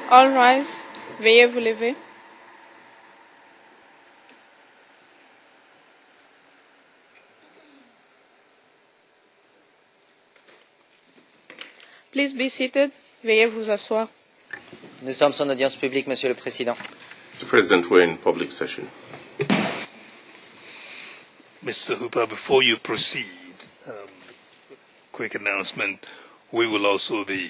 All rise. Veuillez vous lever. Please be seated. Veuillez vous asseoir. Nous sommes en audience publique, Monsieur le Président. Mr. President, we're in public session. Mr. Hooper, before you proceed, quick announcement. We will also be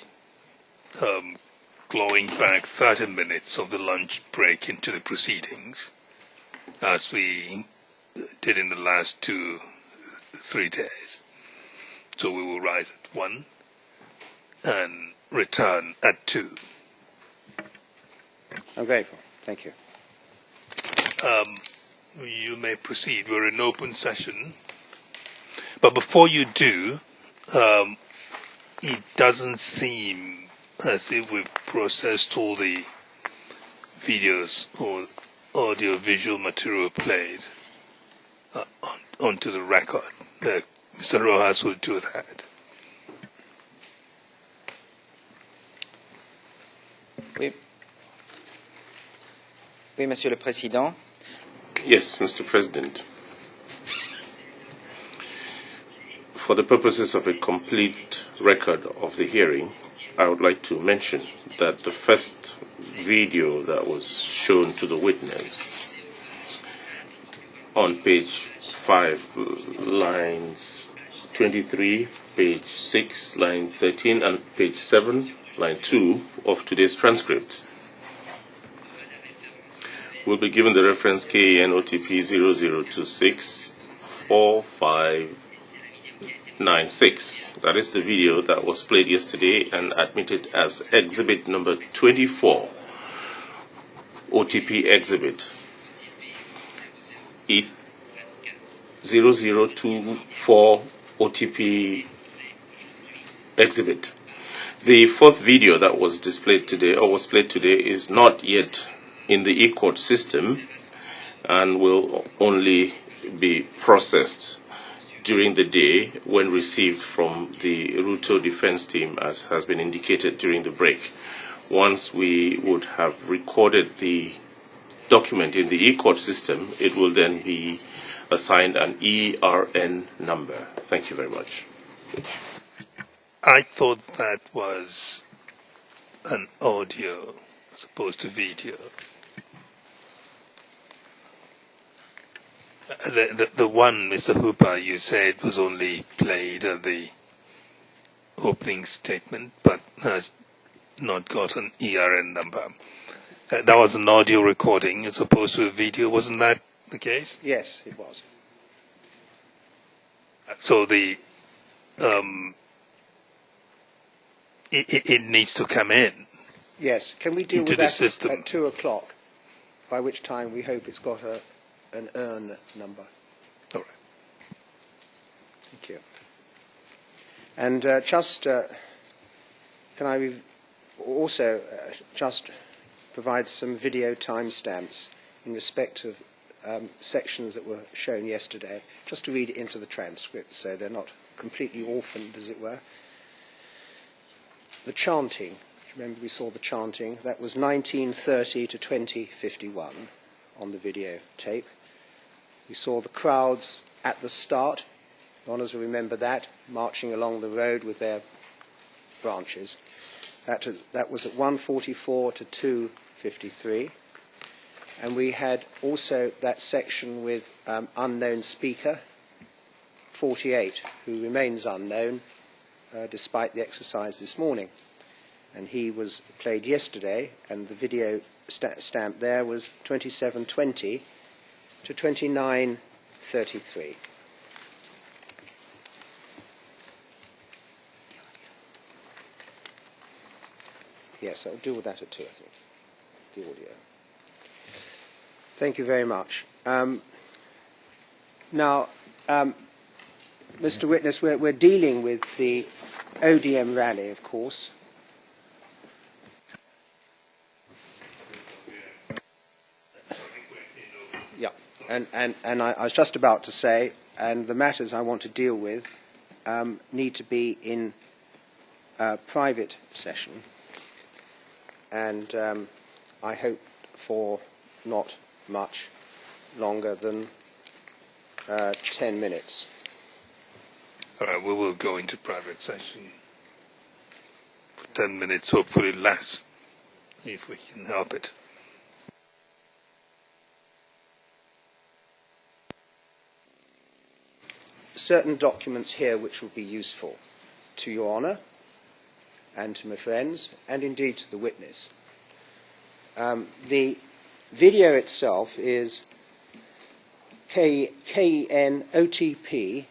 clawing back 30 minutes of the lunch break into the proceedings, as we did in the last 3 days. So we will rise at 1 and return at 2. I'm grateful. Thank you. You may proceed. We're in open session. But before you do, it doesn't seem as if we've processed all the videos or audio-visual material played onto the record. Mr. Rojas will do that. Oui, Monsieur le Président. Yes, Mr. President. For the purposes of a complete record of the hearing, I would like to mention that the first video that was shown to the witness on page 5, lines 23, page 6, line 13, and page 7, line 2 of today's transcript will be given the reference KenyaMOJA.com 00264596. That is the video that was played yesterday and admitted as exhibit number 24, OTP exhibit 0024 OTP exhibit. The fourth video that was displayed today or was played today is not yet in the e-court system and will only be processed during the day when received from the Ruto defense team, as has been indicated during the break. Once we would have recorded the document in the e-court system, it will then be assigned an ERN number. Thank you very much. I thought that was an audio as opposed to video. The one, Mr. Hooper, you said was only played at the opening statement, but has not got an ERN number. That was an audio recording as opposed to a video. Wasn't that the case? Yes, it was. So the it needs to come in. Yes. Can we deal into with the that system at 2 o'clock, by which time we hope it's got an ERN number? All right. Thank you. And can I also just provide some video timestamps in respect of sections that were shown yesterday, just to read it into the transcript so they're not completely orphaned, as it were. The chanting, remember we saw the chanting, that was 1930 to 2051 on the video tape. We saw the crowds at the start, honours will remember that, marching along the road with their branches. That was at 1:44 to 2:53. And we had also that section with unknown speaker, 48, who remains unknown despite the exercise this morning. And he was played yesterday, and the video stamp there was 27:20 to 29:33. Yes, I'll deal with that at 2, I think, the audio. Thank you very much. Now, Mr. Witness, we're dealing with the ODM rally, of course. Yeah, and I was just about to say, and the matters I want to deal with need to be in private session. and I hope for not much longer than 10 minutes. All right, we will go into private session for 10 minutes, hopefully less, if we can help it. Certain documents here which will be useful to Your Honour and to my friends, and indeed to the witness. The video itself is KenyaMOJA.com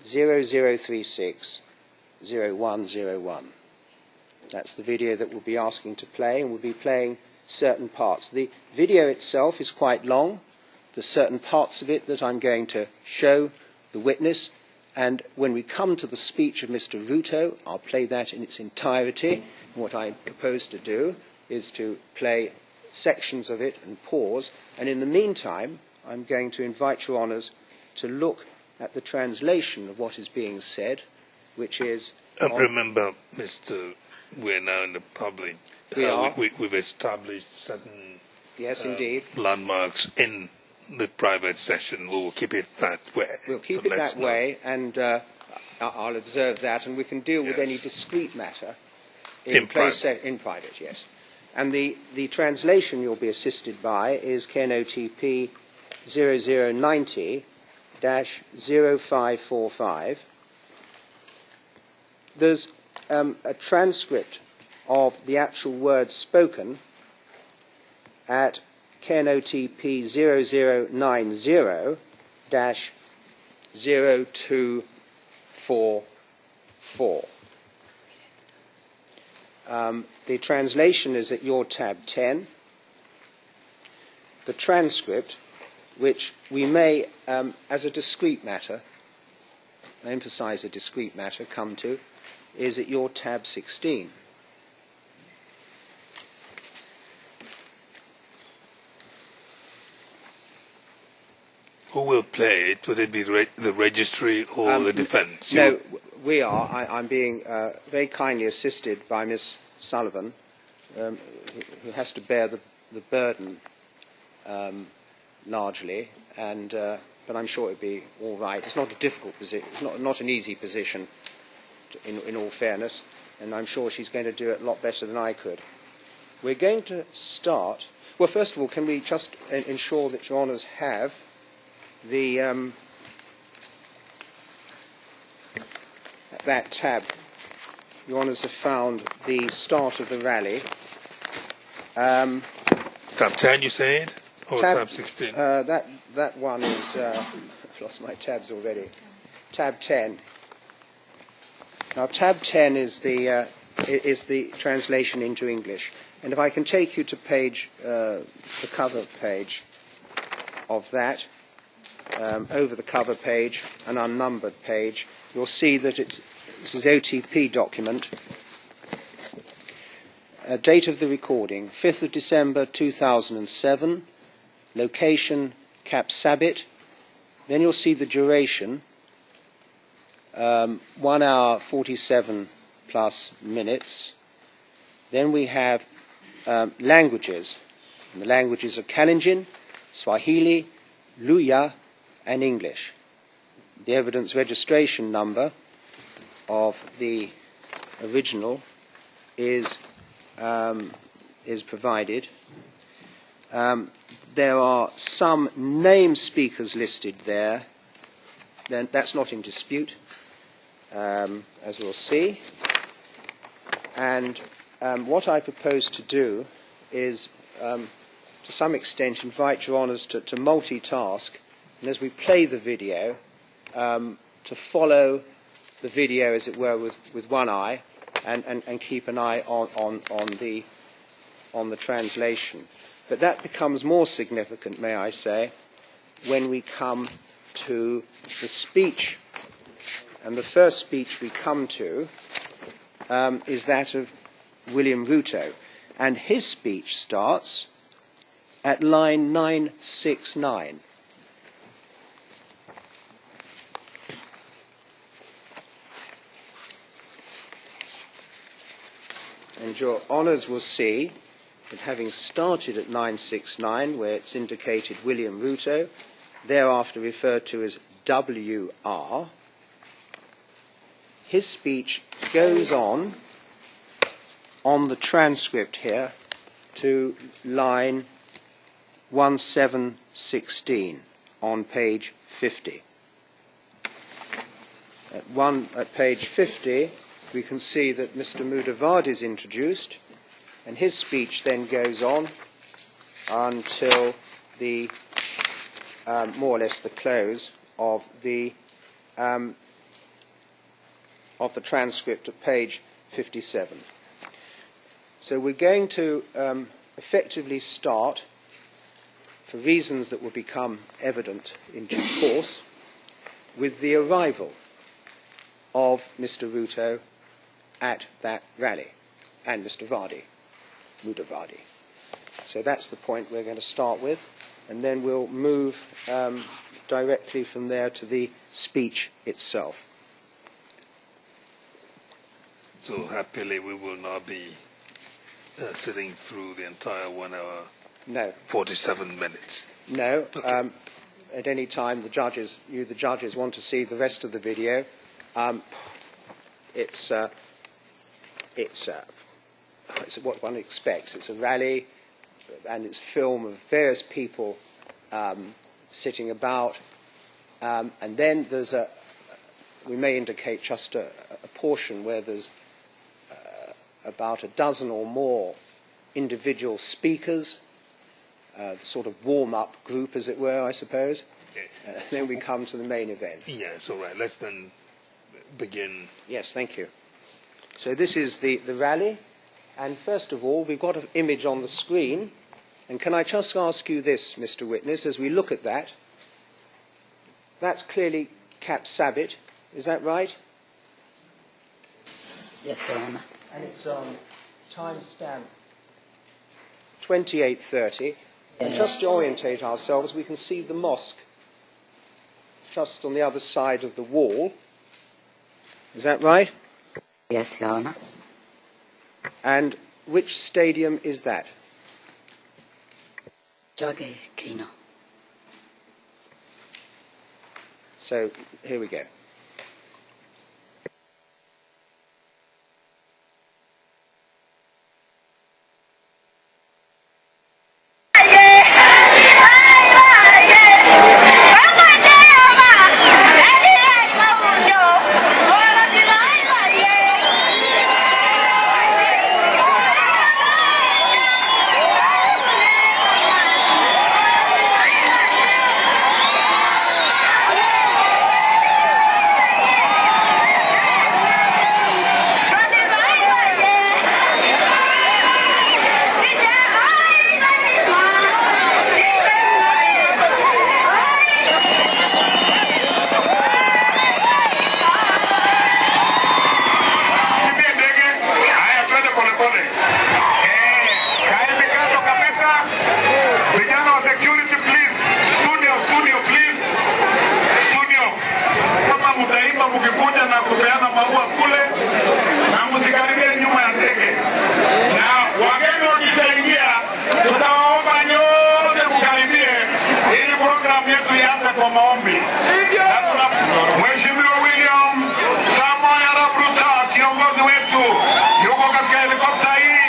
0036-0101. That's the video that we'll be asking to play, and we'll be playing certain parts. The video itself is quite long. There's certain parts of it that I'm going to show the witness, and when we come to the speech of Mr. Ruto, I'll play that in its entirety. And what I propose to do is to play sections of it and pause, and in the meantime, I'm going to invite Your Honours to look at the translation of what is being said, which is... Remember, Mr. We're now in the public. We are. We've established certain Yes, indeed. landmarks in the private session. We'll keep it that way. We'll keep So it let's that way, and I'll observe that, and we can deal with Yes. any discrete matter In private. In private, yes. And the translation you'll be assisted by is KenyaMOJA 0090-0545. There's a transcript of the actual words spoken at KenyaMOJA 0090-0244. The translation is at your tab 10. The transcript, which we may, as a discrete matter, I emphasize a discrete matter, come to, is at your tab 16. Who will play it? Would it be the registry or the defence? No, we are. I'm being very kindly assisted by Miss Sullivan, who has to bear the burden largely, and but I'm sure it'll be all right. It's not a difficult position. It's not an easy position, in all fairness, and I'm sure she's going to do it a lot better than I could. We're going to start. Well, first of all, can we just ensure that Your Honours have the that tab? Your Honours have found the start of the rally. Tab 10, you said? Or tab 16? That one is... I've lost my tabs already. Tab 10. Now, tab 10 is the translation into English. And if I can take you to page, the cover page of that, over the cover page, an unnumbered page, you'll see that this is OTP document. Date of the recording, 5th of December 2007. Location, Kapsabit. Then you'll see the duration, 1 hour 47 plus minutes. Then we have languages. And the languages are Kalenjin, Swahili, Luya, and English. The evidence registration number of the original is provided. There are some name speakers listed there. Then that's not in dispute, as we'll see. And what I propose to do is, to some extent, invite Your Honours to multitask, and as we play the video, to follow the video, as it were, with one eye, and keep an eye on the translation. But that becomes more significant, may I say, when we come to the speech. And the first speech we come to is that of William Ruto. And his speech starts at line 969. And And your honours will see that having started at 969, where it's indicated William Ruto, thereafter referred to as WR, his speech goes on the transcript here to line 1716 on page 50. At page 50, we can see that Mr. Mudavadi is introduced, and his speech then goes on until the more or less the close of the transcript at page 57. So we're going to effectively start, for reasons that will become evident in due course, with the arrival of Mr. Ruto at that rally, and Mr. Mudavadi. So that's the point we're going to start with, and then we'll move directly from there to the speech itself. So happily we will not be sitting through the entire 1 hour, No. 47 minutes. No. Okay. At any time, the judges want to see the rest of the video. It's what one expects. It's a rally, and it's film of various people sitting about, and then there's we may indicate just a portion where there's about a dozen or more individual speakers, the sort of warm-up group, as it were, I suppose. Then we come to the main event. Yes, all right. Let's then begin. Yes, thank you. So this is the rally, and first of all, we've got an image on the screen, and can I just ask you this, Mr. Witness, as we look at that, that's clearly Cap Sabit, is that right? Yes, Your Honour. And it's timestamp 28:30. And just to orientate ourselves, we can see the mosque just on the other side of the wall. Is that right? Yes, Your Honour. And which stadium is that? Joge Kino. So here we go. Mheshimiwa William Samoei Arap Ruto, kiongozi wetu, yuko katika helikopta hii.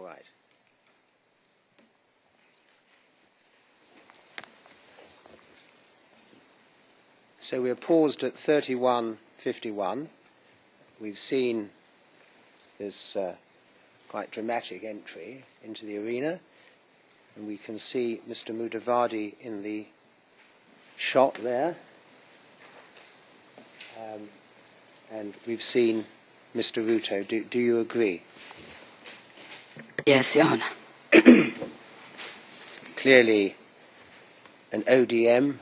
All right. So we're paused at 31:51. We've seen this quite dramatic entry into the arena, and we can see Mr. Mudavadi in the shot there. And we've seen Mr. Ruto. Do you agree? Yes, Your Honor. Clearly an ODM,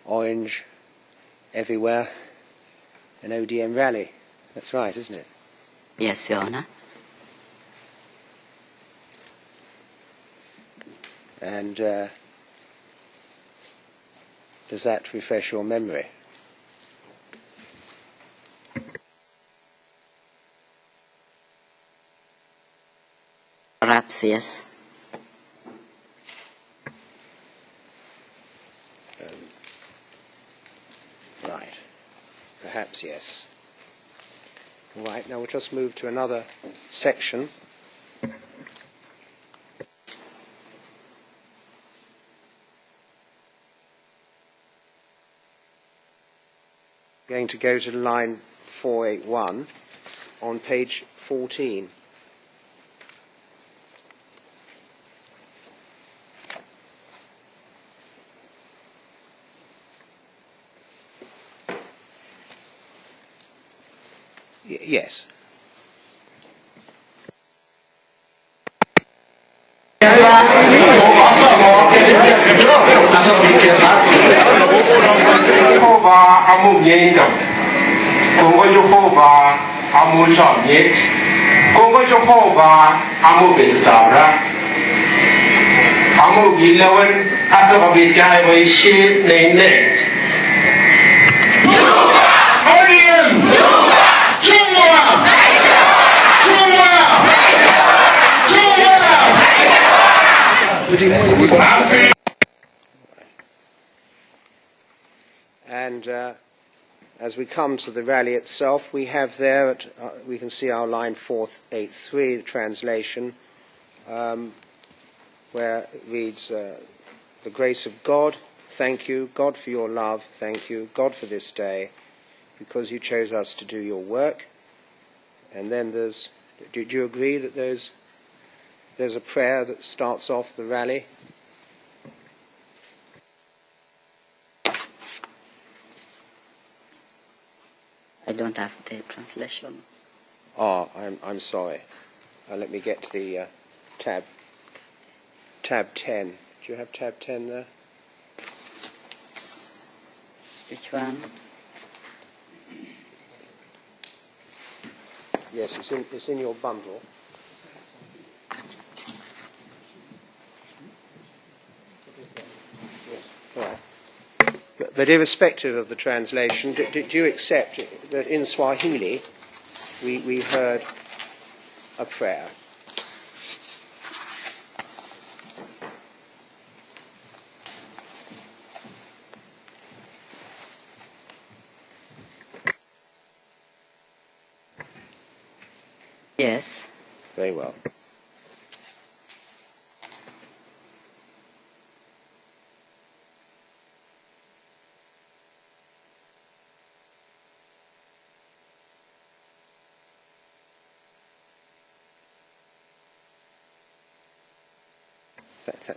orange everywhere, an ODM rally. That's right, isn't it? Yes, Your Honor. And does that refresh your memory? Perhaps yes. Right. Perhaps yes. All right, now we'll just move to another section. Going to go to line 481 on page 14. Yes. Jehovah amu yendam. Kongo Jehovah amu chamyet. Kongo Jehovah amu betabra. Amu gilawan asa kabitkai boy shit net. And as we come to the rally itself, we have there, we can see our line 483, the translation, where it reads, the grace of God, thank you, God for your love, thank you, God for this day, because you chose us to do your work. And then there's, do you agree that there's a prayer that starts off the rally? I don't have the translation. Oh, I'm sorry. Let me get to the tab 10. Do you have tab 10 there? Which one? Yes, it's in your bundle. All right. But irrespective of the translation, do you accept that in Swahili we heard a prayer? Yes. Very well.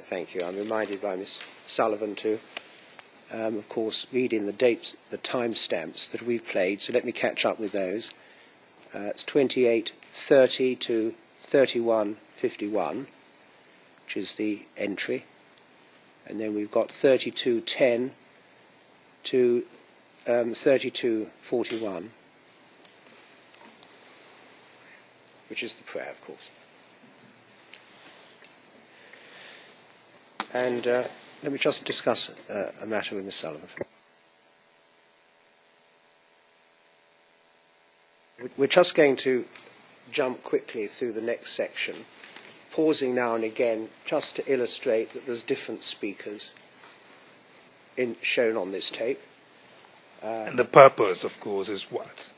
Thank you. I'm reminded by Miss Sullivan to, of course, read in the dates, the timestamps that we've played. So let me catch up with those. It's 28:30 to 31:51, which is the entry, and then we've got 32:10 to 32:41, which is the prayer, of course. And let me just discuss a matter with Ms. Sullivan. We're just going to jump quickly through the next section, pausing now and again just to illustrate that there's different speakers shown on this tape. And the purpose, of course, is what?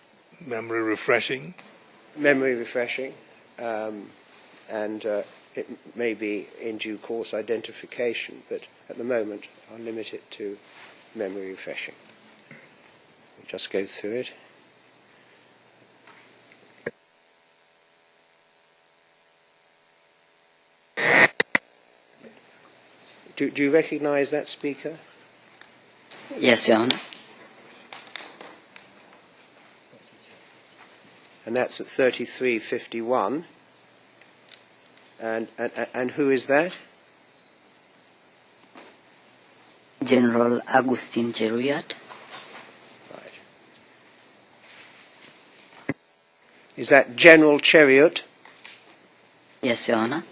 Memory refreshing? Memory refreshing. and it may be in due course identification, but at the moment I'll limit it to memory refreshing. We'll just go through it. Do you recognise that speaker? Yes, Your Honor. And that's at 3351. And who is that? General Agustin Cheruiyot. Right. Is that General Cheruiyot? Yes, Your Honor.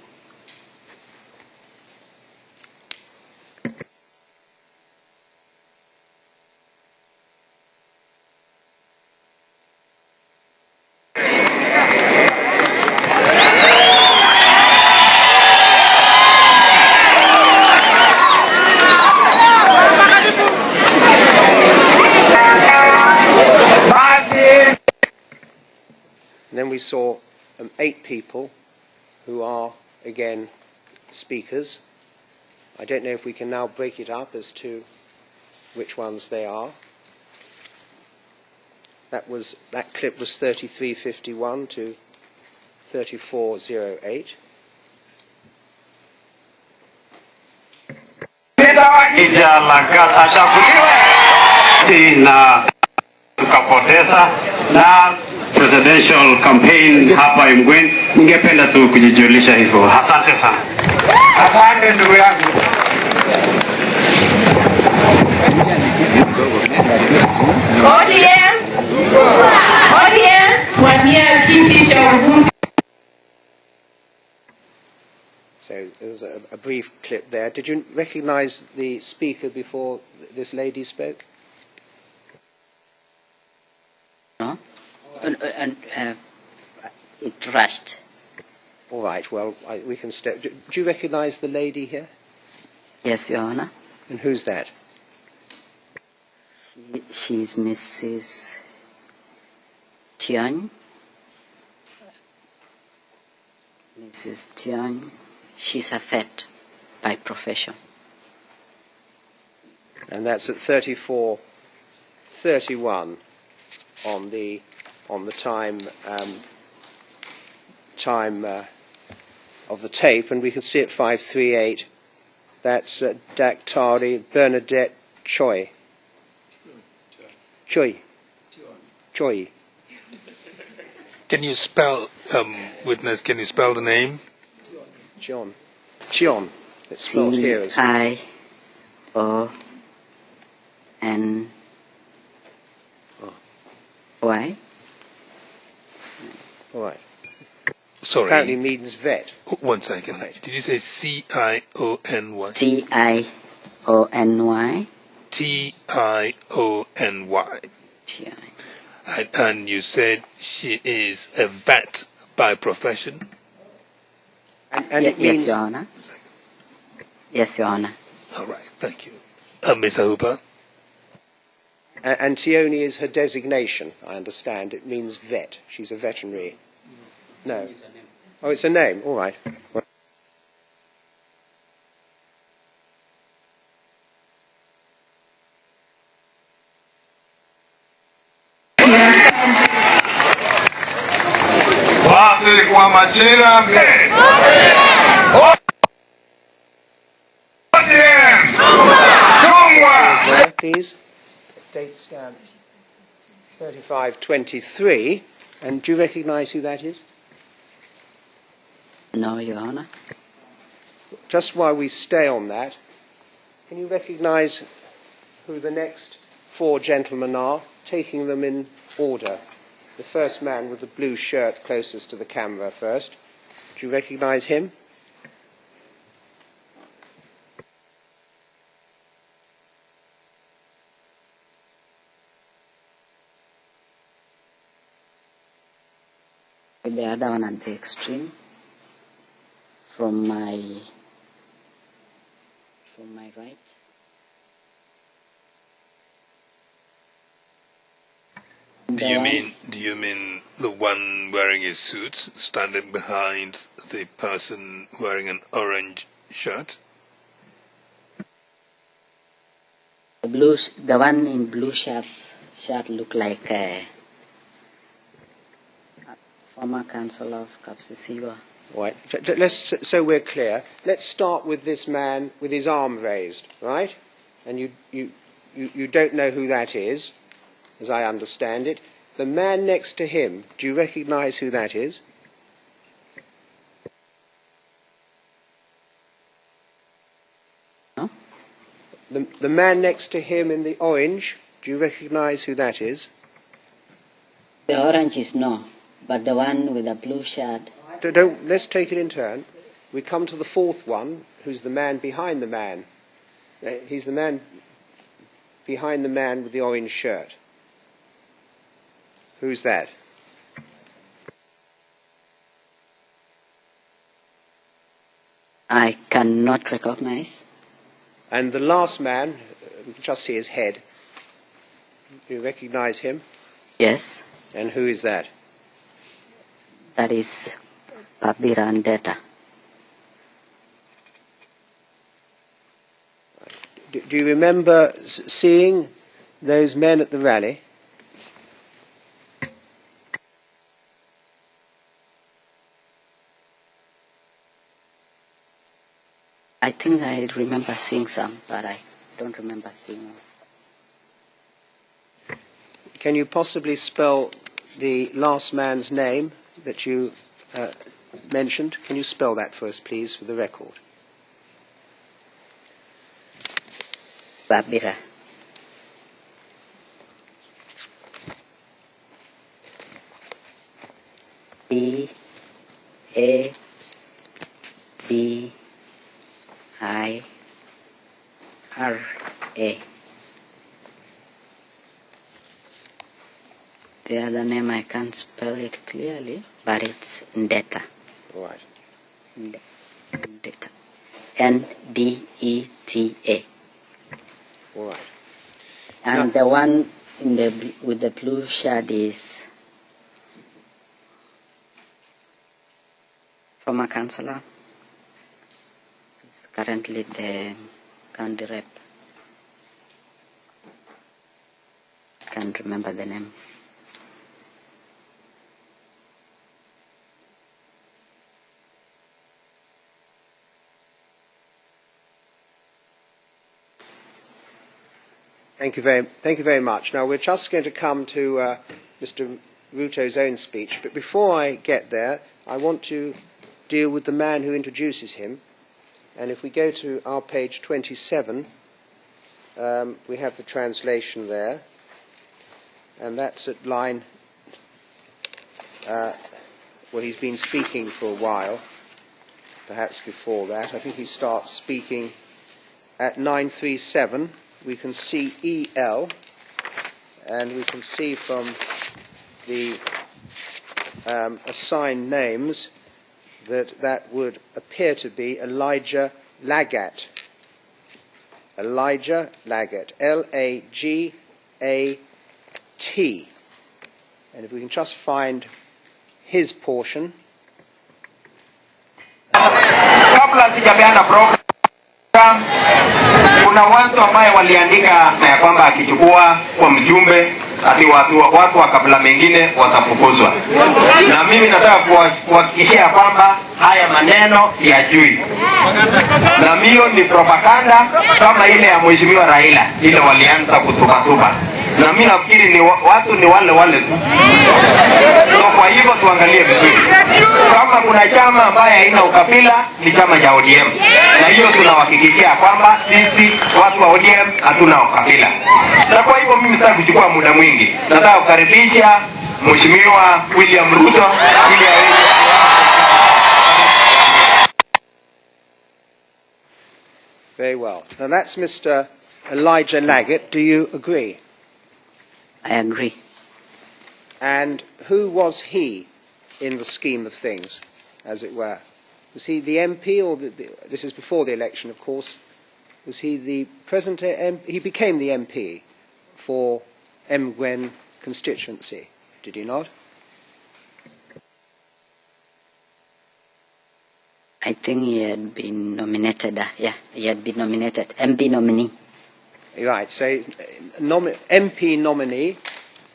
And then we saw 8 people who are, again, speakers. I don't know if we can now break it up as to which ones they are. That clip was 3351 to 3408. Na tukapoteza na presidential campaign hapa Imgwen, ningependa tu kujijulisha hivyo. Asante sana. Asante ndugu yangu. So there's a brief clip there. Did you recognise the speaker before this lady spoke? No? It rushed. All right, well, we can step. Do you recognise the lady here? Yes, Your Honor. And who's that? She's Mrs. Tian. Mrs. Tian. She's a vet by profession. And that's at 34:31 on the time of the tape, and we can see at 5:38. That's Daktari Bernadette Choi. Choi. Can you spell, witness, can you spell the name? Chion. It's spelled here as well. Ciony. All right. Sorry. Apparently means vet. 1 second. Right. Did you say Ciony? Tiony. Tiony. Tiony. And you said she is a vet by profession? And it means, Yes, Your Honor. Yes, Your Honor. All right, thank you. Ms. Ahuba? and Tioni is her designation, I understand. It means vet. She's a veterinary. No. Oh, it's a name. All right. There, please. Date stamp 3523. And do you recognise who that is? No, Your Honor. Just while we stay on that, can you recognise who the next 4 gentlemen are, taking them in order? The first man with the blue shirt closest to the camera first. Do you recognise him? The other one at the extreme. From my right. Do you mean the one wearing a suit standing behind the person wearing an orange shirt? The one in blue shirt look like a former councillor of Kapsisiwa. Right. So we're clear. Let's start with this man with his arm raised, right? And you don't know who that is, as I understand it. The man next to him, do you recognise who that is? No? The man next to him in the orange, do you recognise who that is? The orange is no, but the one with the blue shirt. Let's take it in turn. We come to the fourth one, who's the man behind the man. He's the man behind the man with the orange shirt. Who's that? I cannot recognize. And the last man, we can just see his head. Do you recognise him? Yes, And who is that? that is Babira and Data. Do you remember seeing those men at the rally? I think I remember seeing some, but I don't remember seeing them. Can you possibly spell the last man's name that you mentioned? Can you spell that for us, please, for the record? Babira. B-A-B-I-R-A. The other name I can't spell it clearly, but it's Ndeta. All right. Ndeta. N-D-E-T-A. All right. And the one with the blue shirt is former councillor. He's currently the county rep. Can't remember the name. Thank you very much. Now, we're just going to come to Mr. Ruto's own speech, but before I get there, I want to deal with the man who introduces him. And if we go to our page 27, we have the translation there, and that's at line, well, he's been speaking for a while, perhaps before that. I think he starts speaking at 937. We can see EL, and we can see from the assigned names that would appear to be Elijah Lagat. Elijah Lagat, L-A-G-A-T. And if we can just find his portion. Kabla sijapeana program, kuna watu ambaye waliandika ya kwamba akichukua kwa mjumbe ati watu wa kabla mengine watafukuzwa. Na mimi nataka kuhakikishia kwamba haya maneno siyajui. Na hiyo ni propaganda kama ile ya Mheshimiwa Raila, ile walianza kutupa. Na mimi nafikiri ni watu ni wale tu. So kwa hivyo tuangalie vizuri. Kama kuna chama ambaye haina ukabila ni chama cha ODM. Na hiyo tunahakikishia kwamba sisi watu wa ODM hatuna ukabila. Na kwa hivyo mimi sitaki kuchukua muda mwingi. Nataka kukaribisha Mheshimiwa William Ruto ili aweze. Very well. Now that's Mr. Elijah Lagat. Do you agree? I agree. And who was he in the scheme of things, as it were? Was he the MP, or this is before the election, of course? Was he the present MP? He became the MP for Mgwen constituency, did he not? I think he had been nominated. He had been nominated. MP nominee. Right, so MP nominee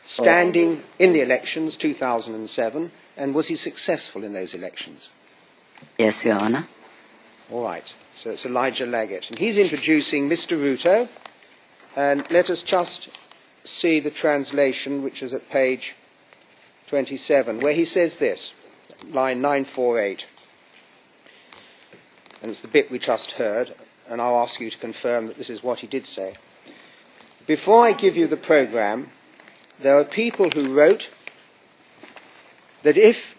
standing in the elections 2007, and was he successful in those elections? Yes, Your Honor. All right, so it's Elijah Leggett, and he's introducing Mr. Ruto, and let us just see the translation, which is at page 27, where he says this, line 948. And it's the bit we just heard, and I'll ask you to confirm that this is what he did say. Before I give you the programme, there are people who wrote that if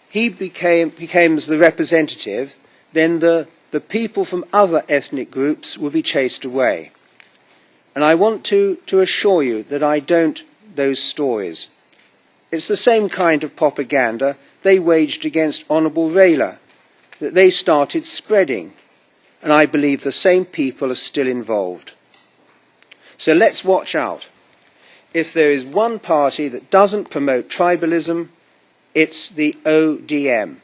he becomes the representative, then the people from other ethnic groups will be chased away. And I want to assure you that I don't those stories. It's the same kind of propaganda they waged against Honourable Raila, that they started spreading, and I believe the same people are still involved. So let's watch out. If there is one party that doesn't promote tribalism, it's the ODM.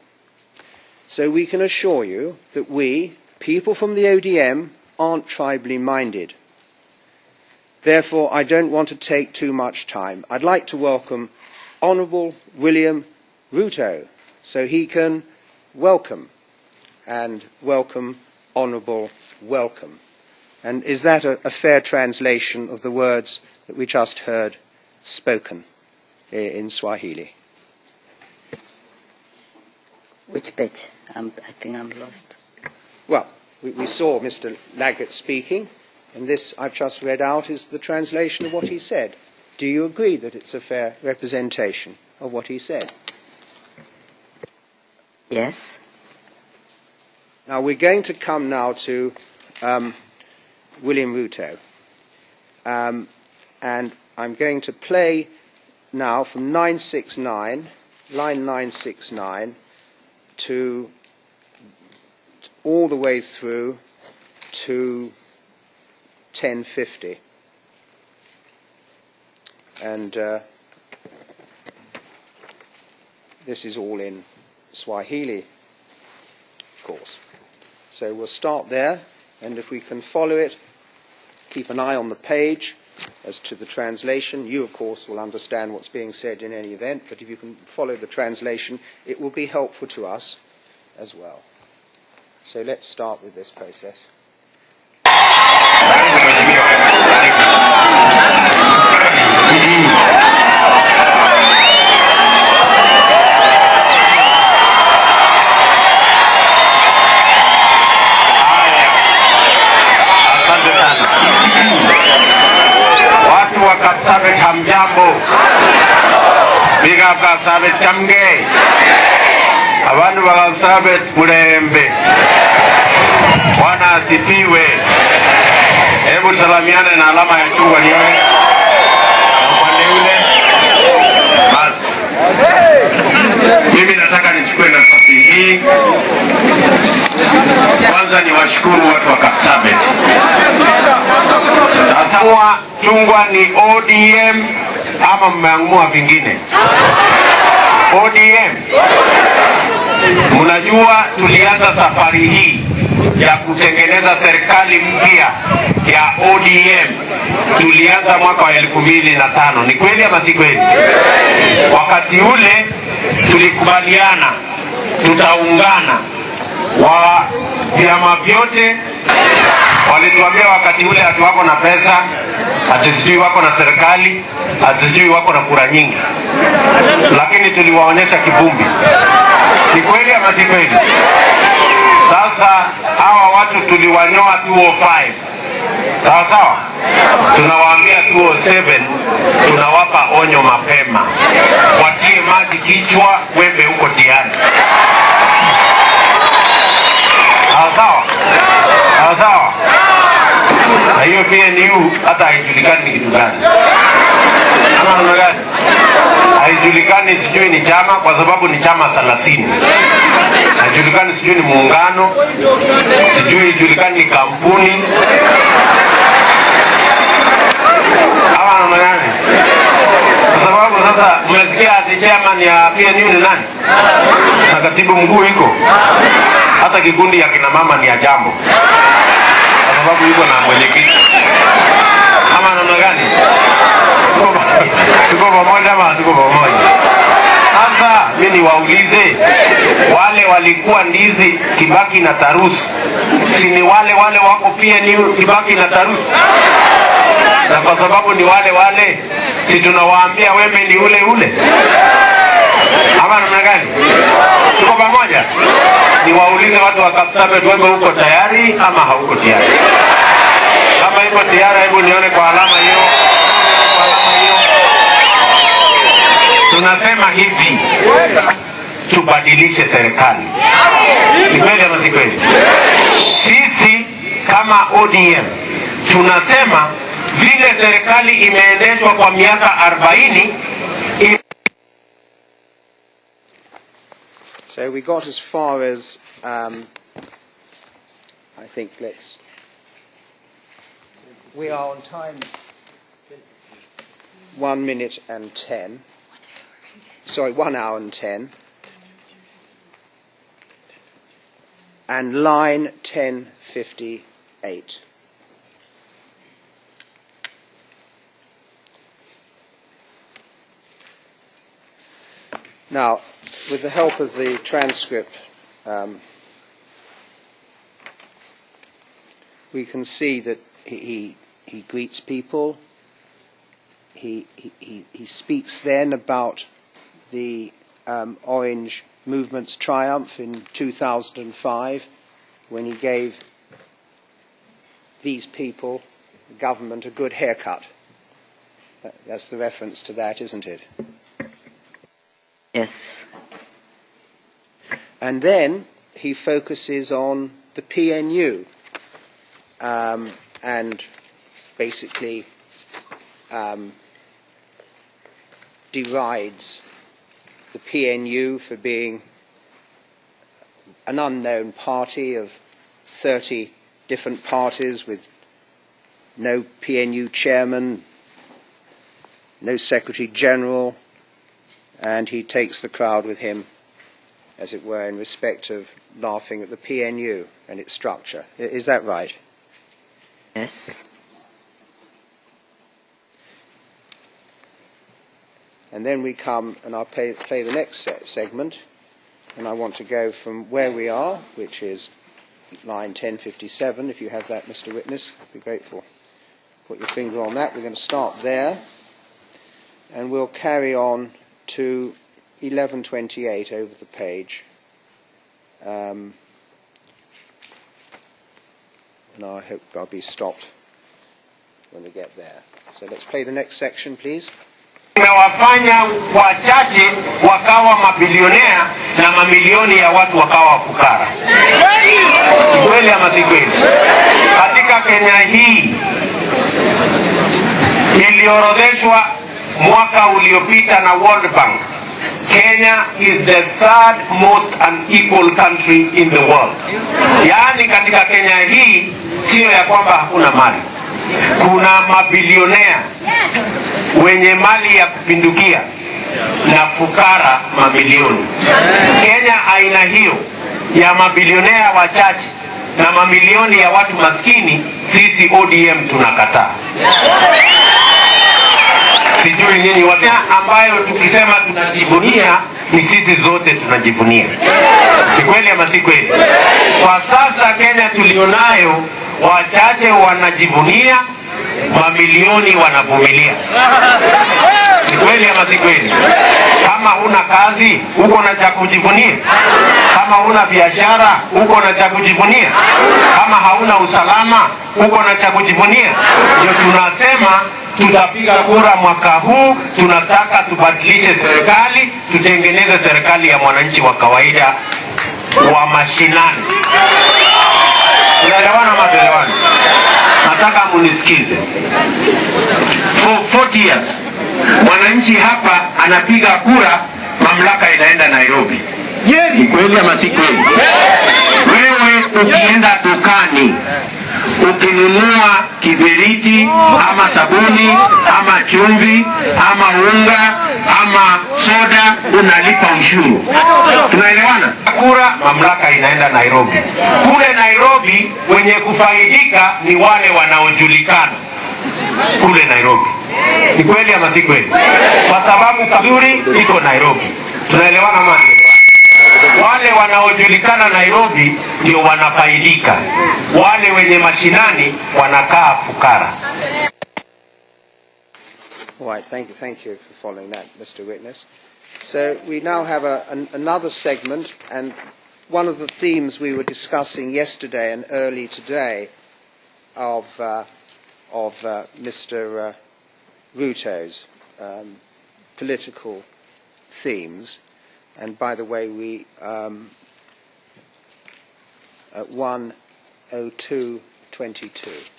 So we can assure you that we, people from the ODM, aren't tribally minded. Therefore, I don't want to take too much time. I'd like to welcome Honourable William Ruto, so he can welcome honourable welcome. And is that a fair translation of the words that we just heard spoken in Swahili? Which bit? I think I'm lost. Well, we saw Mr. Leggett speaking, and this I've just read out is the translation of what he said. Do you agree that it's a fair representation of what he said? Yes. Now we're going to come now to William Ruto. And I'm going to play now from 969, line 969, to all the way through to 1050. And this is all in Swahili, of course. So we'll start there, and if we can follow it, keep an eye on the page as to the translation. You, of course, will understand what's being said in any event, but if you can follow the translation, it will be helpful to us as well. So let's start with this process. Watu wa Kapsabet hamjambo. Big up Kapsabet chamge. Abantu wa Kapsabet mulembe. Bwana asifiwe. Hebu salamiane na alama ya chungwa niwe. Upande ule. Basi. Mimi nataka nichukue nafasi hii. Kwanza ni washukuru watu wa Kapsabet. Sasa chungwa ni ODM ama mmeamua vingine? ODM. Mnajua tulianza safari hii ya kutengeneza serikali mpya ya ODM. Tulianza mwaka wa 2005. Ni kweli ama si kweli? Wakati ule tulikubaliana tutaungana wa vyama vyote. Walituambia wakati ule ati wako na pesa, ati sijui wako na serikali, ati sijui wako na kura nyingi. Lakini tuliwaonyesha kivumbi. Ni kweli ama si kweli? Sasa hawa watu tuliwanyoa 205. Sawa sawa? Tunawaambia 207, tunawapa onyo mapema. Watie maji kichwa, wembe huko tiani. Sawa sawa? Sawa sawa? Na hiyo PNU hata haijulikani ni kitu gani. Ama namna gani? Haijulikani, sijui ni chama kwa sababu ni chama 30. Haijulikani, sijui ni muungano, sijui haijulikani ni kampuni. Ama namna gani? Kwa sababu sasa Sasa mmesikia ati chairman ya PNU ni nani? Na katibu mkuu iko. Hata kikundi ya kina mama ni ya jambo. Kwa sababu yuko na mwenyekiti. Ama namna gani? Tuko pamoja ama tuko pamoja? Sasa mimi niwaulize, wale walikuwa ndizi Kibaki na Tarusi, si ni wale wako pia ni Kibaki na Tarusi? Na kwa sababu ni wale, si tunawaambia wembe ni ule? Ama namna gani? Tuko pamoja? Niwaulize watu wa Kapsabet, wembe uko tayari ama hauko tayari? Kama iko tayari, hebu nione kwa alama hiyo. Kwa alama hiyo. Tunasema hivi, tubadilishe serikali. Ni kweli ama si kweli? Sisi kama ODM tunasema vile serikali imeendeshwa kwa miaka 40. So we got as far as I think we are on time. 1 minute and 10. Sorry, 1 hour and 10. And line 1058. Now, with the help of the transcript, we can see that he greets people. He speaks then about the Orange Movement's triumph in 2005, when he gave these people, the government, a good haircut. That's the reference to that, isn't it? Yes. And then he focuses on the PNU and basically derides the PNU for being an unknown party of 30 different parties with no PNU chairman, no secretary general, and he takes the crowd with him, as it were, in respect of laughing at the PNU and its structure. Is that right? Yes. And then we come, and I'll play the next segment, and I want to go from where we are, which is line 1057. If you have that, Mr. Witness, I'd be grateful. Put your finger on that. We're going to start there, and we'll carry on to 1128 over the page. And I hope I'll be stopped when we get there. So let's play the next section, please. Imewafanya wachache wakawa mabilionea na mamilioni ya watu wakawa fukara. Kweli ama si kweli? Katika Kenya hii iliorodheshwa mwaka uliopita na World Bank, Kenya is the third most unequal country in the world. Yaani katika Kenya hii sio ya kwamba hakuna mali. Kuna mabilionea wenye mali ya kupindukia na fukara mamilioni. Kenya aina hiyo ya mabilionea wachache na mamilioni ya watu maskini, sisi ODM tunakataa. Sijui nyinyi wote, ambayo tukisema tunajivunia ni sisi zote tunajivunia. Si kweli ama si kweli? Kwa sasa Kenya tulionayo, wachache wanajivunia, mamilioni wanavumilia. Ni kweli ama si kweli? Kama huna kazi, uko na cha kujivunia. Kama huna biashara, uko na cha kujivunia. Kama hauna usalama, uko na cha kujivunia. Ndio tunasema tutapiga kura mwaka huu, tunataka tubadilishe serikali, tutengeneze serikali ya mwananchi wa kawaida wa mashinani. Tunaelewana matelewani? Nataka munisikize. For 40 years, mwananchi hapa anapiga kura, mamlaka inaenda Nairobi. Ni kweli ama si kweli? Wewe ukienda dukani, ukinunua kiberiti ama sabuni ama chumvi ama unga ama soda unalipa ushuru. Tunaelewana? Kura mamlaka inaenda Nairobi. Kule Nairobi wenye kufaidika ni wale wanaojulikana kule Nairobi. Ni kweli ama si kweli? Kwa sababu kazuri iko Nairobi. Tunaelewana mama? Wale wanaojulikana Nairobi ndio wanafaidika. Wale wenye mashinani wanakaa fukara. Right, thank you for following that, Mr. Witness. So we now have another segment, and one of the themes we were discussing yesterday and early today of Mr. Ruto's political themes. And by the way, we at 1:02:22.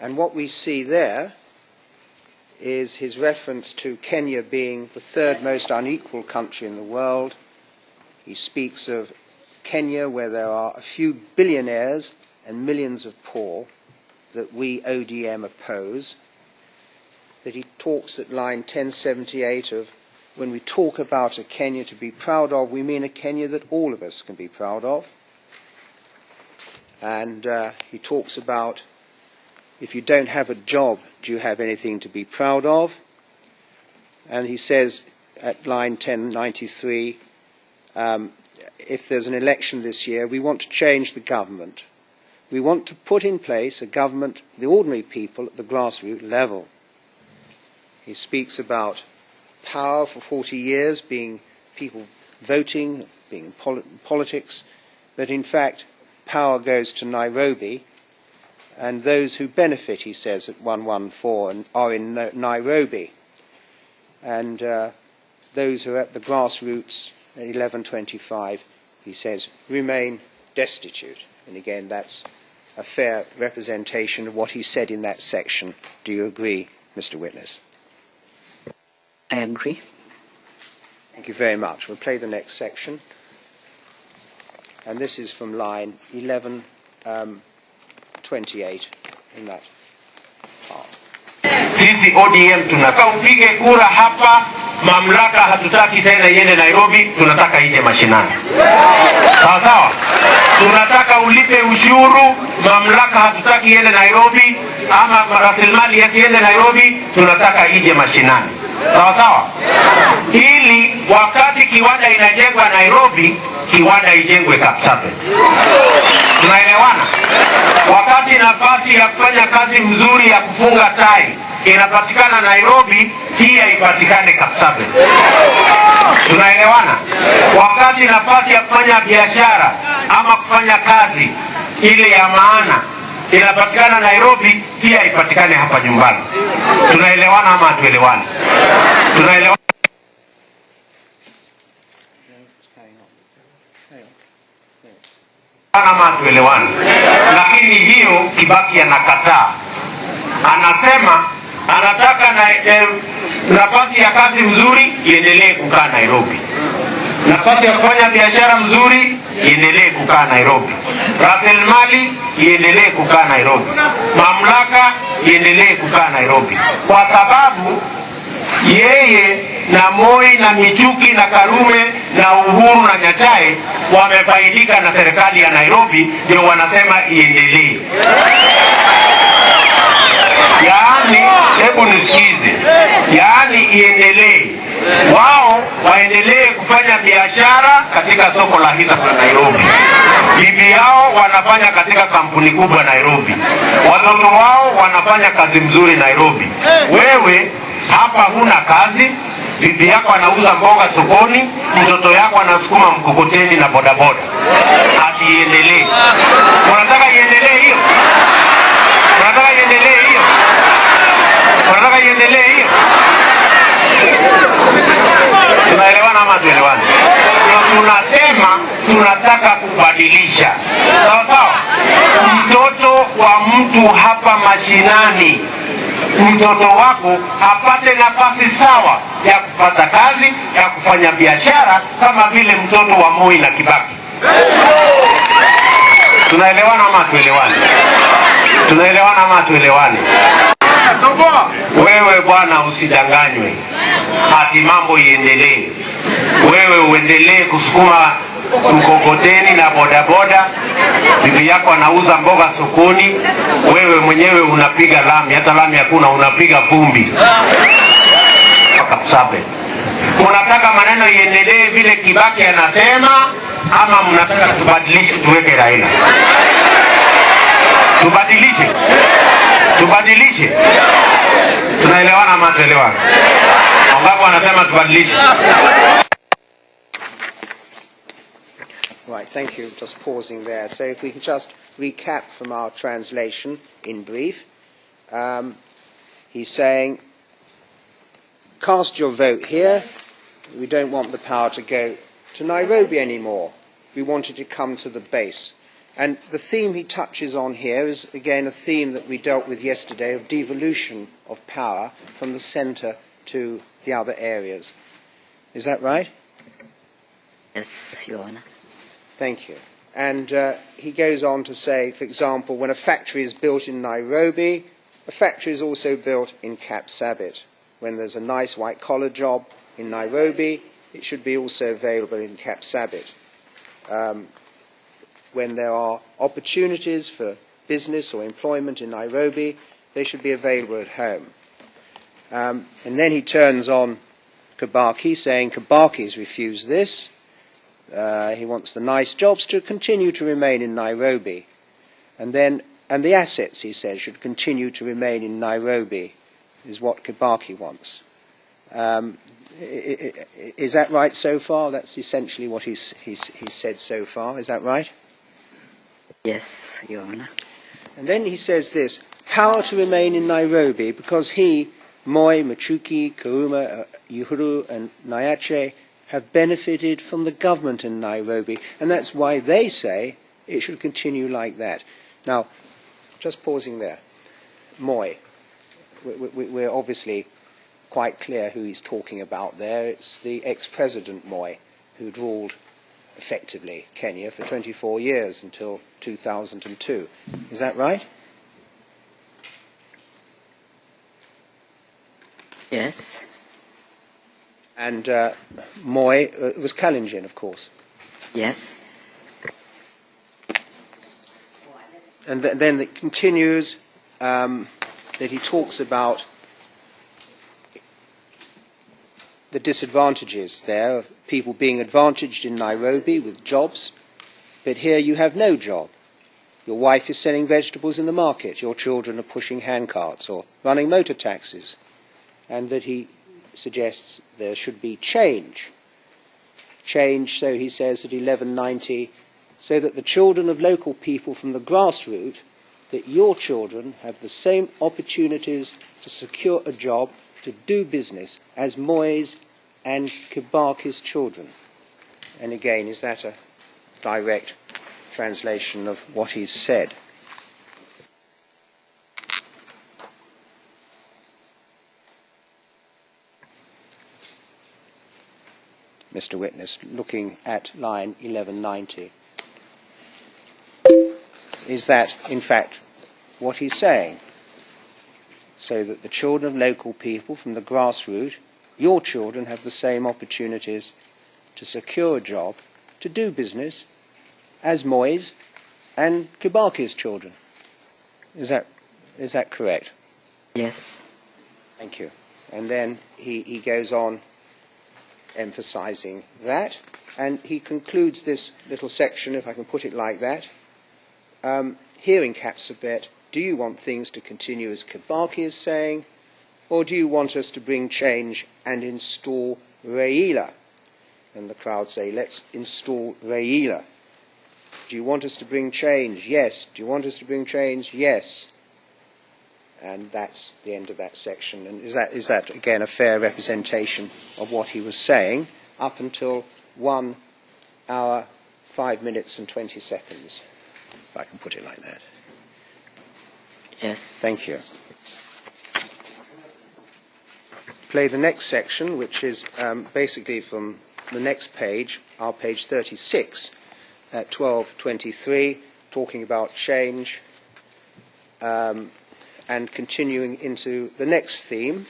And what we see there is his reference to Kenya being the third most unequal country in the world. He speaks of Kenya where there are a few billionaires and millions of poor that we ODM oppose. That he talks at line 1078 of, when we talk about a Kenya to be proud of, we mean a Kenya that all of us can be proud of. And he talks about, if you don't have a job, do you have anything to be proud of? And he says at line 1093, if there's an election this year, we want to change the government. We want to put in place a government, the ordinary people at the grassroots level. He speaks about power for 40 years being people voting, being in politics, but in fact power goes to Nairobi, and those who benefit, he says at 114, are in Nairobi, and those who are at the grassroots at 1125, he says, remain destitute. And again, that's a fair representation of what he said in that section. Do you agree, Mr. Witness? I agree. Thank you very much. We'll play the next section. And this is from line 1128 in that part. Sisi ODM tunataka upige kura hapa, mamlaka hatutaki tena iende Nairobi, tunataka ije mashinani. Sawa sawa? Tunataka ulipe ushuru, mamlaka hatutaki iende Nairobi, ama rasilimali yasiende Nairobi, tunataka ije mashinani. Sawa sawa? Ili wakati kiwanda inajengwa Nairobi, kiwanda ijengwe Kapsabet. Tunaelewana? Wakati nafasi ya kufanya kazi mzuri ya kufunga tai inapatikana Nairobi, pia ipatikane Kapsabet. Tunaelewana? Wakati nafasi ya kufanya biashara ama kufanya kazi ile ya maana inapatikana Nairobi, pia ipatikane hapa nyumbani. Tunaelewana ama hatuelewani? Tunaelewana ama hatuelewani? Lakini hiyo Kibaki anakataa. Anasema anataka nafasi ya kazi mzuri iendelee kukaa Nairobi. Nafasi ya kufanya biashara mzuri iendelee kukaa Nairobi. Rasilimali iendelee kukaa Nairobi. Mamlaka iendelee kukaa Nairobi. Kwa sababu yeye na Moi na Michuki na Karume na Uhuru na Nyachae wamefaidika na serikali ya Nairobi, ndio wanasema iendelee. Yaani, hebu nisikize. Yaani iendelee. Wao waendelee kufanya biashara katika soko la hisa la Nairobi. Bibi yao wanafanya katika kampuni kubwa Nairobi. Watoto wao wanafanya kazi mzuri Nairobi. Wewe hapa huna kazi, bibi yako anauza mboga sokoni, mtoto yako anasukuma mkokoteni na bodaboda. Ati iendelee. Unataka iendelee hiyo? Unataka iendelee hiyo? Unataka iendelee hiyo? Tunaelewana ama tuelewani? Tunasema tunataka kubadilisha. Sawa sawa? Mtoto wa mtu hapa mashinani, mtoto wako apate nafasi sawa ya kupata kazi, ya kufanya biashara kama vile mtoto wa Moi na Kibaki. Tunaelewana ama tuelewani? Tunaelewana ama tuelewani? Wewe bwana usidanganywe, hati mambo iendelee. Wewe uendelee kusukuma mkokoteni na bodaboda, bibi yako anauza mboga sokoni, wewe mwenyewe unapiga lami, hata lami hakuna, unapiga vumbi. Kakusabe. Mnataka maneno iendelee vile Kibaki anasema, ama mnataka tubadilishe tuweke Raila? Tubadilishe. Tubadilishe. Tunaelewana ama tuelewana? Wangapi wanasema tubadilishe? Right, thank you. Just pausing there. So if we can just recap from our translation in brief. He's saying, cast your vote here. We don't want the power to go to Nairobi anymore. We want it to come to the base. And the theme he touches on here is, again, a theme that we dealt with yesterday of devolution of power from the centre to the other areas. Is that right? Yes, Your Honor. Thank you. And he goes on to say, for example, when a factory is built in Nairobi, a factory is also built in Kapsabet. When there's a nice white-collar job in Nairobi, it should be also available in Kapsabet. When there are opportunities for business or employment in Nairobi, they should be available at home. And then he turns on Kibaki, saying Kibaki's refused this. He wants the nice jobs to continue to remain in Nairobi. And the assets, he says, should continue to remain in Nairobi, is what Kibaki wants. Is that right so far? That's essentially what he's said so far. Is that right? Yes, Your Honor. And then he says this, power to remain in Nairobi because he, Moi, Machuki, Karuma, Uhuru and Nyache have benefited from the government in Nairobi, and that's why they say it should continue like that. Now, just pausing there. Moi, we're obviously quite clear who he's talking about there. It's the ex-president Moi, who'd ruled effectively Kenya for 24 years until 2002. Is that right? Yes. And Moi was Kalenjin, of course. Yes. And then it continues that he talks about the disadvantages there of people being advantaged in Nairobi with jobs, but here you have no job. Your wife is selling vegetables in the market, your children are pushing handcarts or running motor taxis, and that he suggests there should be change. Change, so he says, at 1190, so that the children of local people from the grassroots, that your children have the same opportunities to secure a job, to do business, as Moi's and Kibaki's children. And again, is that a direct translation of what he's said? Mr. Witness, looking at line 1190. Is that, in fact, what he's saying? So that the children of local people from the grassroots, your children, have the same opportunities to secure a job, to do business, as Moi's and Kibaki's children. Is that correct? Yes. Thank you. And then he goes on emphasizing that, and he concludes this little section, if I can put it like that, here in Kapsabet, do you want things to continue as Kibaki is saying, or do you want us to bring change and install Raila? And the crowd say, let's install Raila. Do you want us to bring change? Yes. Do you want us to bring change? Yes. And that's the end of that section. And is that again, a fair representation of what he was saying up until 1 hour, 5 minutes and 20 seconds, if I can put it like that? Yes. Thank you. Play the next section, which is basically from the next page, our page 36, at 12:23, talking about change. and continuing into the next theme,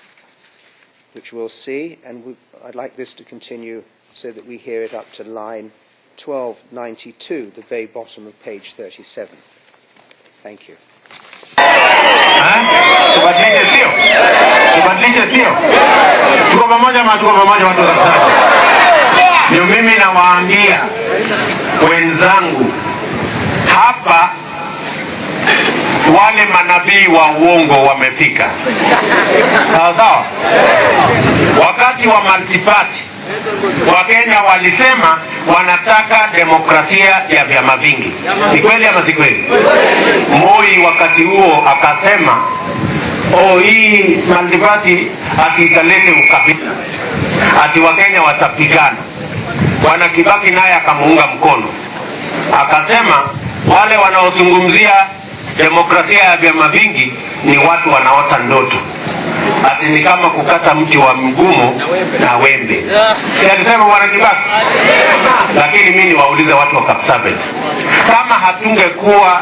which we'll see, and I'd like this to continue so that we hear it up to line 1292, the very bottom of page 37. Thank you. Tubadilishe sio? Tubadilishe sio? Tuko pamoja ama tuko pamoja watu wa Kapsabet? Ndio mimi nawaambia wenzangu hapa, wale manabii wa uongo wamefika. Sawa sawa? Wakati wa multiparty Wakenya walisema wanataka demokrasia ya vyama vingi. Ni kweli ama si kweli? Moi wakati huo akasema, hii multiparty ati italete ukabila, ati Wakenya watapigana. Bwana Kibaki naye akamuunga mkono, akasema wale wanaozungumzia demokrasia ya vyama vingi ni watu wanaota ndoto, ati ni kama kukata mti wa mgumu na wembe. Si alisema Bwana Kibaki? Lakini mimi niwaulize watu wa Kapsabet, kama hatungekuwa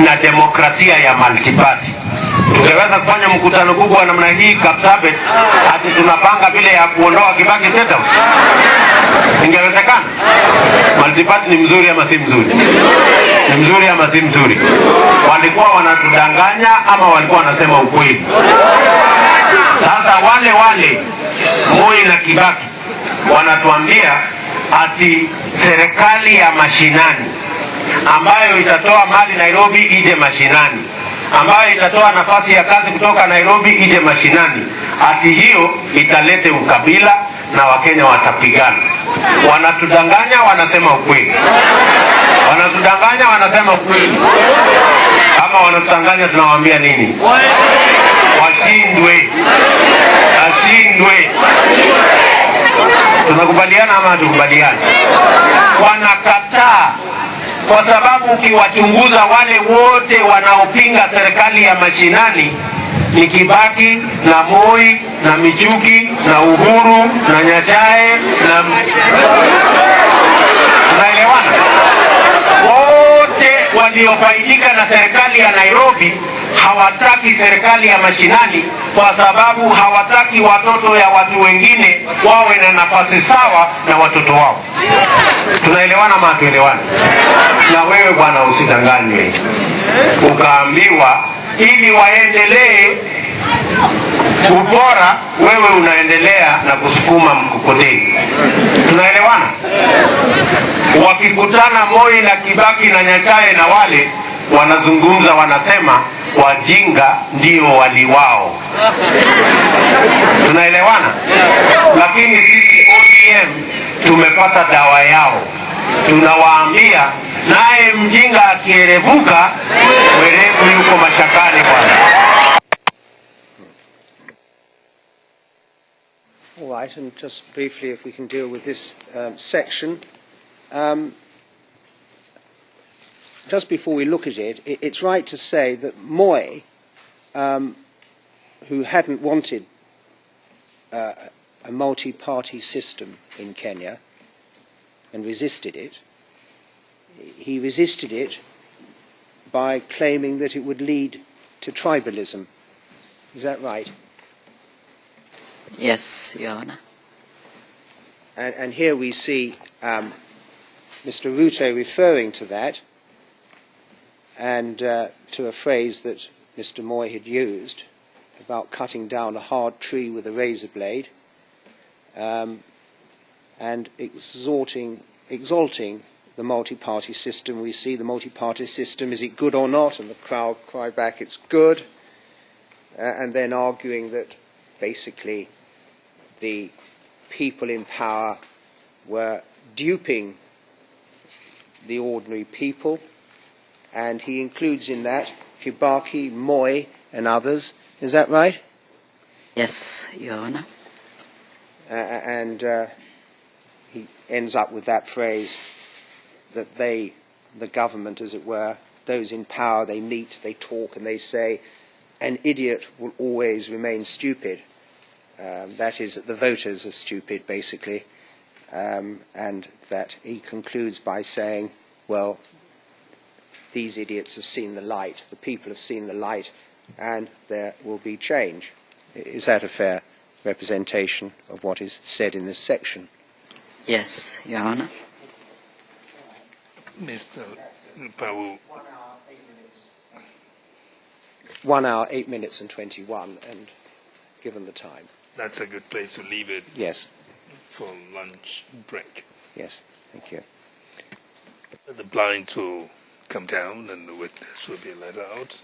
na demokrasia ya multiparty, tungeweza kufanya mkutano kubwa namna hii Kapsabet ati tunapanga vile ya kuondoa Kibaki seta? Ingewezekana? Multiparty ni mzuri ama si mzuri? Ni mzuri ama si mzuri? Walikuwa wanatudanganya ama walikuwa wanasema ukweli? Sasa wale Moi na Kibaki wanatuambia ati serikali ya mashinani ambayo itatoa mali Nairobi ije mashinani, ambayo itatoa nafasi ya kazi kutoka Nairobi ije mashinani, ati hiyo italete ukabila na Wakenya watapigana. Wanatudanganya, wanasema ukweli. Wanatudanganya, wanasema ukweli. Kama wanatudanganya tunawaambia nini? Washindwe. Ashindwe. Tunakubaliana ama hatukubaliana? Wanakataa kwa sababu ukiwachunguza wale wote wanaopinga serikali ya mashinani ni Kibaki na Moi na Michuki na Uhuru na Nyachae na unaelewana? Wote waliofaidika na serikali ya Nairobi hawataki serikali ya mashinani kwa sababu hawataki watoto ya watu wengine wawe na nafasi sawa na watoto wao. Tunaelewana ama hatuelewani? Na wewe bwana usidanganywe ukaambiwa ili waendelee ubora, wewe unaendelea na kusukuma mkokoteni. Tunaelewana? Wakikutana Moi na Kibaki na Nyachae na wale wanazungumza, wanasema wajinga ndio wali wao. Tunaelewana? Lakini sisi ODM tumepata dawa yao. Tunawaambia naye mjinga akierevuka, werevu yuko mashakani bwana. All right, and just briefly, if we can deal with this section. Just before we look at it, it's right to say that Moi, who hadn't wanted a multi-party system in Kenya and resisted it, he resisted it by claiming that it would lead to tribalism. Is that right? Yes, Your Honor. And here we see Mr. Ruto referring to that and to a phrase that Mr. Moi had used about cutting down a hard tree with a razor blade, and exalting the multi-party system. We see the multi-party system, is it good or not? And the crowd cry back, it's good. And then arguing that basically the people in power were duping the ordinary people. And he includes in that Kibaki, Moi, and others. Is that right? Yes, Your Honor. And he ends up with that phrase that they, the government as it were, those in power, they meet, they talk, and they say, an idiot will always remain stupid. That is, that the voters are stupid, basically. And that he concludes by saying, well, these idiots have seen the light, the people have seen the light and there will be change. Is that a fair representation of what is said in this section? Yes, Your Honor. Mr. Pawu. 1 hour, 8 minutes and 21, and given the time. That's a good place to leave it Yes, for lunch break. yes, thank you. The blinds will come down and the witness will be let out.